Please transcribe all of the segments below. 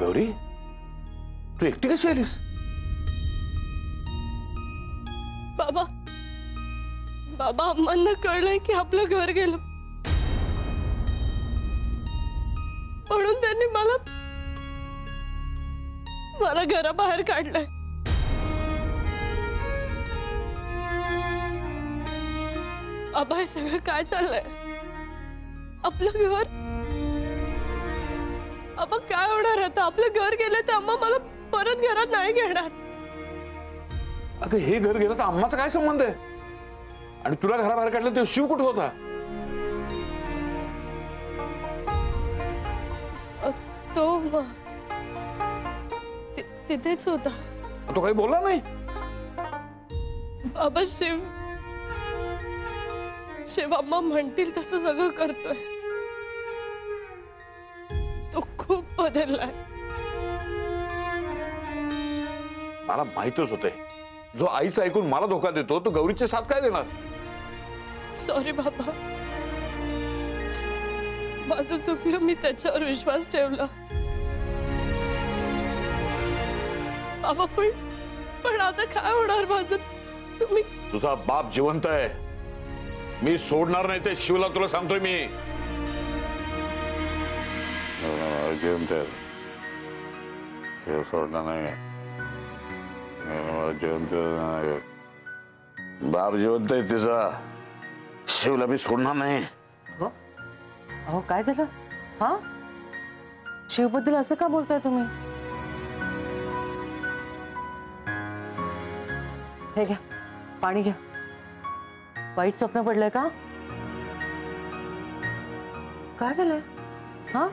गौरी तू एकटी कशी आलीस? बाबा बाबा अम्मांना कळलंय की आपलं घर गेलं, म्हणून त्यांनी मला घराबाहेर काढलंय. बाबा हे सगळं काय चाललंय? आपलं घर बाबा काय होणार आता? आपलं घर गेलं तर अम्मा मला परत घरात नाही घेणार. अगं हे घर गेलं तर अम्माचा काय संबंध आहे? आणि तुला घराबाहेर काढलं ते शिव कुठे होता? तो तिथेच होता. तो काही बोलला नाही? बाबा शिव अम्मा म्हणतील तसं सगळं करतोय. तो खूप बदललाय. मला माहितच होते जो आईचं ऐकून मला धोका देतो तो गौरीचे साथ काय देणार? सॉरी बाबा, माझं चुकलं. मी त्याच्यावर विश्वास ठेवला. बाबा पण आता काय होणार माझं? तुम्ही तुझा बाप जिवंत आहे. मी सोडणार नाही ते शिवला, तुला सांगतोय मी. जिवंत आहे. शिव सोडणार नाही. जिवंत नाही. बाप जिवंत आहे तिचा. शिवला मी सोडणार नाही. अहो काय झालं? हा शिवबद्दल असं का बोलताय तुम्ही? हे घ्या पाणी घ्या. वाईट स्वप्न पडलंय का? काय झालंय? हा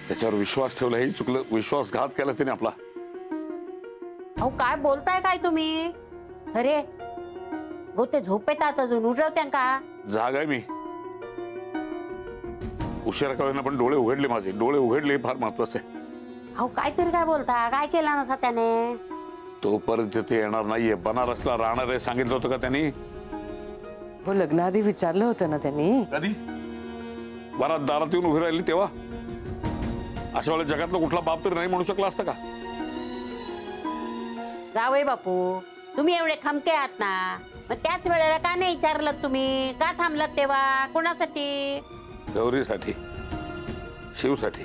त्याच्यावर विश्वास ठेवला हे चुकलं. विश्वासघात केला तिने आपला. अहो काय बोलताय काय तुम्ही? अरे गो ते झोपेतात अजून, उठवत्या का? जाग आहे मी. उशिरा का होईना पण डोळे उघडले माझे. डोळे उघडले फार महत्वाचे. अहो काहीतरी काय बोलता? काय केला नसा त्याने? तोपर्यंत ते येणार नाहीये. बनारसला राहणार आहे सांगितलं होतं का त्यांनी? हो लग्नाआधी विचारलं होतं ना त्यांनी. कधी? बरात दारात येऊन उभी राहिली तेव्हा? अशा वेळेला जगातला कुठला बाप तरी नाही म्हणू शकला असतं का? जावई बापू तुम्ही एवढे खमके आहात ना, मग त्याच वेळेला का नाही विचारलं तुम्ही? का थांबलात तेव्हा? कोणासाठी? गौरीसाठी, शिवसाठी.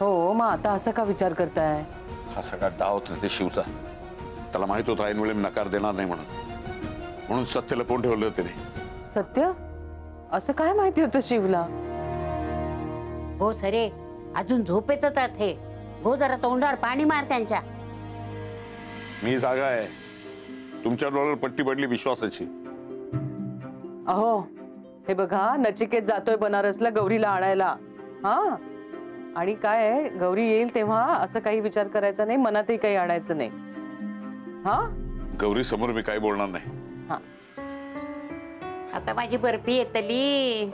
हो मग आता असं का विचार करताय? हा सगळा डाव होता ते शिवचा. त्याला माहित होता ऐन वेळी नकार देणार नाही म्हणून सत्य लपवून ठेवलं त्याने. सत्य? असं काय माहिती होतं शिवला? हो सरे अजून झोपेच तर हे. हो जरा तोंडावर पाणी मार त्यांच्या. मी जागा आहे. तुमच्या डोळ्यावर पट्टी पडली विश्वासाची. अहो हे बघा नचिकेत जातोय बनारसला गौरीला आणायला. हा आणि काय आहे, गौरी येईल तेव्हा असं काही विचार करायचा नाही, मनातही काही आणायचं नाही. हा गौरी समोर मी काही बोलणार नाही. हा आता माझी बर्फी येतली.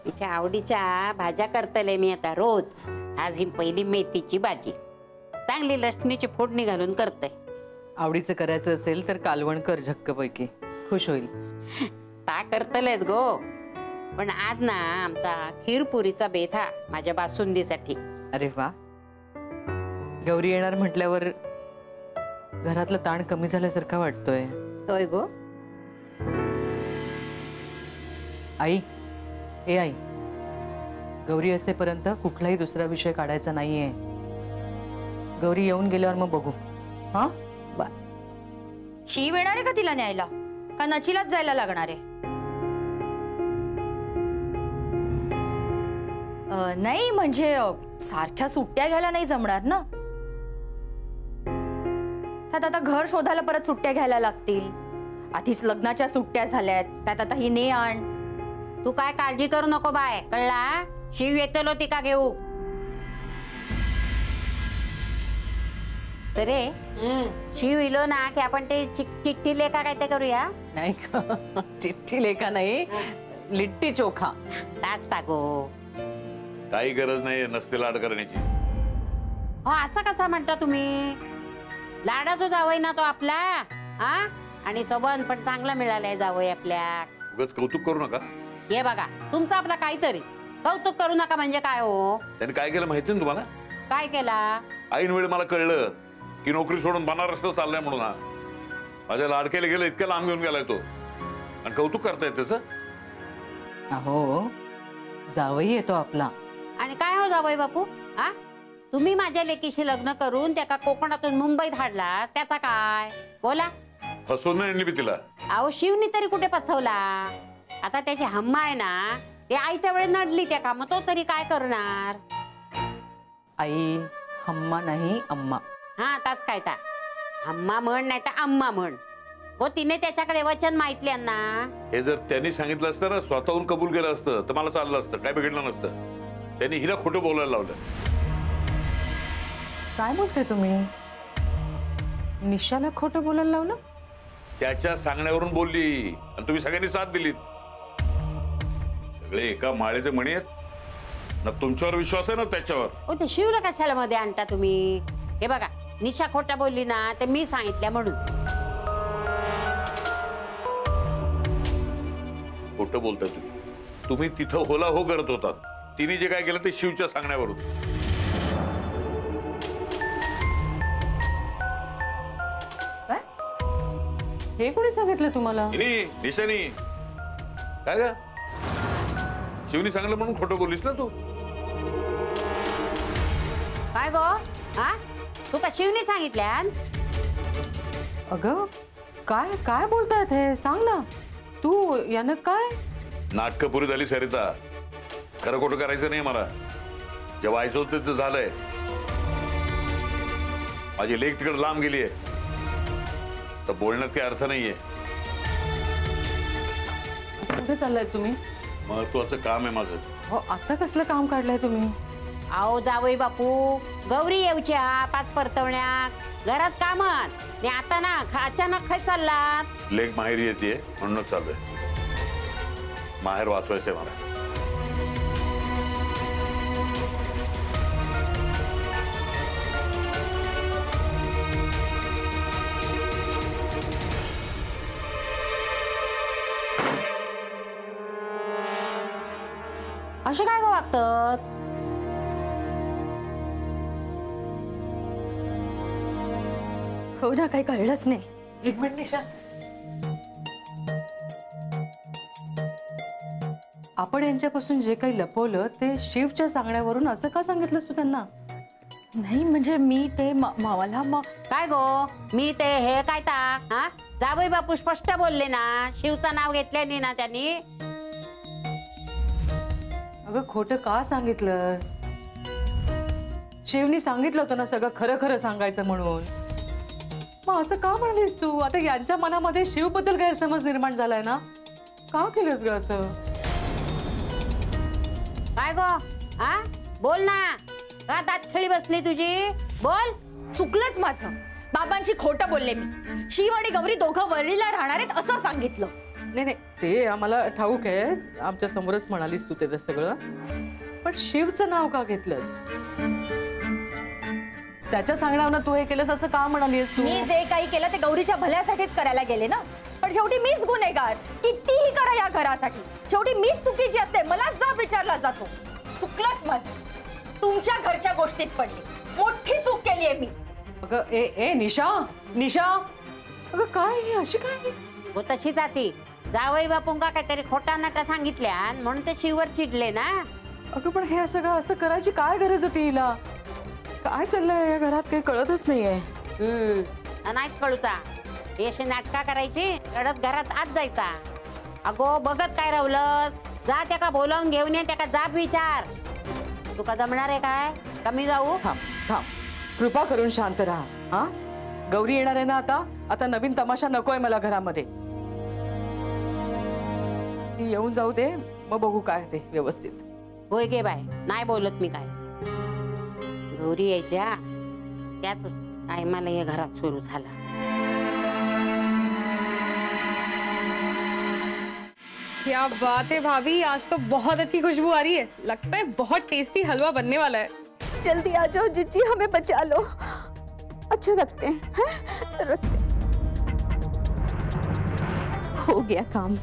तिच्या आवडीच्या भाज्या करतले मी आता रोज. आज ही पहिली मेथीची भाजी चांगली लसणीची फोडणी घालून करते. आवडीचं करायचं असेल तर कालवण कर झक्कपैकी, खुश होईल. ता करतलेच गो. पण आज ना आमचा खीरपुरीचा बेत हा माझ्या बासुंदीसाठी. अरे वा, गौरी येणार म्हटल्यावर घरातलं ताण कमी झाल्यासारखा वाटतोय. होय गो. आई, ए आई, गौरी असेपर्यंत कुठलाही दुसरा विषय काढायचा नाहीये. गौरी येऊन गेल्यावर मग बघू. हा शिव येणार आहे का तिला न्यायला? का नचीलाच जायला लागणार आहे? नाही म्हणजे सारख्या सुट्ट्या घ्यायला नाही जमणार ना. त्यात आता घर शोधायला परत सुट्ट्या घ्यायला लागतील. आधीच लग्नाच्या सुट्ट्या झाल्यात, त्यात आता ही ने आण. तू काय काळजी करू नको बाय, कळला? शिव येतलो ती का घेऊ. अरे शिव इलो ना की आपण ते चिठ्ठी लेखा काय ते करूया. नाही का? चिठ्ठी लेखा नाही, लिट्टी चोखा. तास टाको. काही गरज नाही नसते लाड करण्याची. हो असं कसा म्हणता तुम्ही? लाडाचो जावई ना तो आपला. हा आणि सबन पण चांगला मिळालाय जावई आपल्या. उगाच कौतुक करू नका. हे बघा तुमचं आपला काहीतरी कौतुक करू नका म्हणजे काय हो? त्याने काय केलं माहिती ना तुम्हाला? काय केला? ऐन वेळी मला कळलं की नोकरी सोडून बनारसला चाललाय म्हणून. हा माझ्या लाडक्याला गेलं, इतक्या लांब घेऊन गेलाय तो. आणि कौतुक करताय त्याचं. अहो जावई येतो आपला. आणि काय हो जावई बापू, हा तुम्ही माझ्या लेकीशी लग्न करून त्याका कोकणातून मुंबईत हाडला, त्याचा काय? बोला. फसवून नाही आणली मी तिला. अहो शिवनी तरी कुठे पचवला? आता त्याची हम्मा आहे ना, ते आईच्या वेळेस नडली त्या काम, तो तरी काय करणार? आई हम्मा नाही अम्मा. हा आताच काय ता हम्मा म्हण नाही तर अम्मा म्हण. हो तिने त्याच्याकडे वचन माहितले ना. हे जर त्यांनी सांगितलं असतं ना, स्वतःहून कबूल केलं असतं तर मला चाललं असतं, काय बिघडलं नसतं. त्यांनी हिला खोटं बोलायला लावलं. काय बोलताय तुम्ही? निशाला खोटं बोलायला लावलं? त्याच्या सांगण्यावरून बोलली आणि तुम्ही सगळ्यांनी साथ दिलीत. सगळे एका माळेचे मणी आहेत ना. तुमच्यावर विश्वास आहे ना त्याच्यावर. ओ ते शिवला कशाला मध्ये आणता तुम्ही? हे बघा, निशा खोटा बोलली ना, ते मी सांगितल्या म्हणून. खोटं बोलताय तुम्ही. तुम्ही तिथं होला हो करत होतात. तिने जे काय केलं ते शिवच्या सांगण्यावरून. हे कोणी सांगितलं तुम्हाला? निशानी काय ग? शिवनी सांगितलं म्हणून खोटं बोललीस ना तू. काय गो, हा तू का शिवनी सांगितल्या? अगं काय काय बोलतायत हे? सांग ना तू. यानं काय नाटकं पुरी झाली सरिता. खरं खोटं करायचं नाही मला. जे व्हायचं होतं ते झालंय. माझी लेक तिकडे लांब गेलीये तर बोलण्यात काही अर्थ नाहीये. कुठे चाललाय तुम्ही? महत्वाचं काम आहे माझं. हो आता कसलं काम काढलंय तुम्ही? आओ जावई बापू, गौरी येऊच्या 5 परतवण्या, घरात कामात. आणि आता ना अचानक खाय चालला. लेक माहेरी येते म्हणूनच चालू आहे. माहेर वाचवायचंय मला. असे काय गो वागतात? हो ना, काही कळलंच नाही. एक मिनिट निशा. आपण यांच्यापासून जे काही लपवलं ते शिवच्या सांगण्यावरून असं का सांगितलंस तू त्यांना? नाही म्हणजे मी ते मला काय गो, मी ते हे काय ता, हा जावई बापू स्पष्ट बोलले ना, शिवचं नाव घेतले नाही ना त्यांनी. अगं खोटं का सांगितलंस? शिवनी सांगितलं होतं ना सगळं खरं खरं सांगायचं म्हणून. मग असं का म्हणलीस तू? आता यांच्या मनामध्ये शिवबद्दल गैरसमज निर्माण झालाय ना. का केलंस ग असं? काय गो, हा बोल ना. का दातखळी बसली तुझी? बोल. चुकलंच माझं. बाबांची खोटं बोलले मी. शिव आणि गौरी दोघं वरळीला राहणार आहेत असं सांगितलं. नाही नाही ते आम्हाला ठाऊक आहे. आमच्या समोरच म्हणालीस तू ते सगळं. पण शिवचं नाव का घेतलंस? त्याच्या सांगण्यावरून तू हे केलंस असं का म्हणालीस तू? मी जे काही केलं ते गौरीच्या भल्यासाठीच करायला गेले ना. पण शेवटी मीच गुन्हेगार. कितीही करा या घरासाठी, शेवटी मीच चुकीची असते. मला जाब विचारला जातो. चुकलंच माझं. तुमच्या घरच्या गोष्टीत पडली. मोठी चूक केली आहे मी. अगं ए निशा निशा. अगं काय ही अशी काय? हो तशी जाती. जावई बापूंका काहीतरी खोटा नाटा सांगितल्या म्हणून ते शिववर चिडले ना. अगं पण हे सगळं असं करायची काय गरज होती हिला? काय चाललंय या घरात काही कळतच नाहीये. नाहीच कळूता. ही अशी नाटका करायची, रडत घरात आत जायचा. अगो बघत काय रावलं, जा त्याका बोलावून घेऊन ये, त्याका जाब विचार. तुका जमणार आहे काय? कमी जाऊ. थांब थांब, कृपा करून शांत राहा. हा गौरी येणार आहे ना आता. आता नवीन तमाशा नकोय मला घरामध्ये. ती येऊन जाऊ दे, मग बघू काय ते व्यवस्थित. होय गे बाय, नाही बोलत मी काय. गौरी यायच्या त्याच टायमाला हे घरात सुरू झाला. क्या बात है भाभी, आज तो बहुत अच्छी खुशबू आ रही है. लगता है बहुत टेस्टी हलवा बनने वाला है. जल्दी आ जाओ जीजी, हमें बचा लो. अच्छा रखते हैं, रखते. हो गया काम.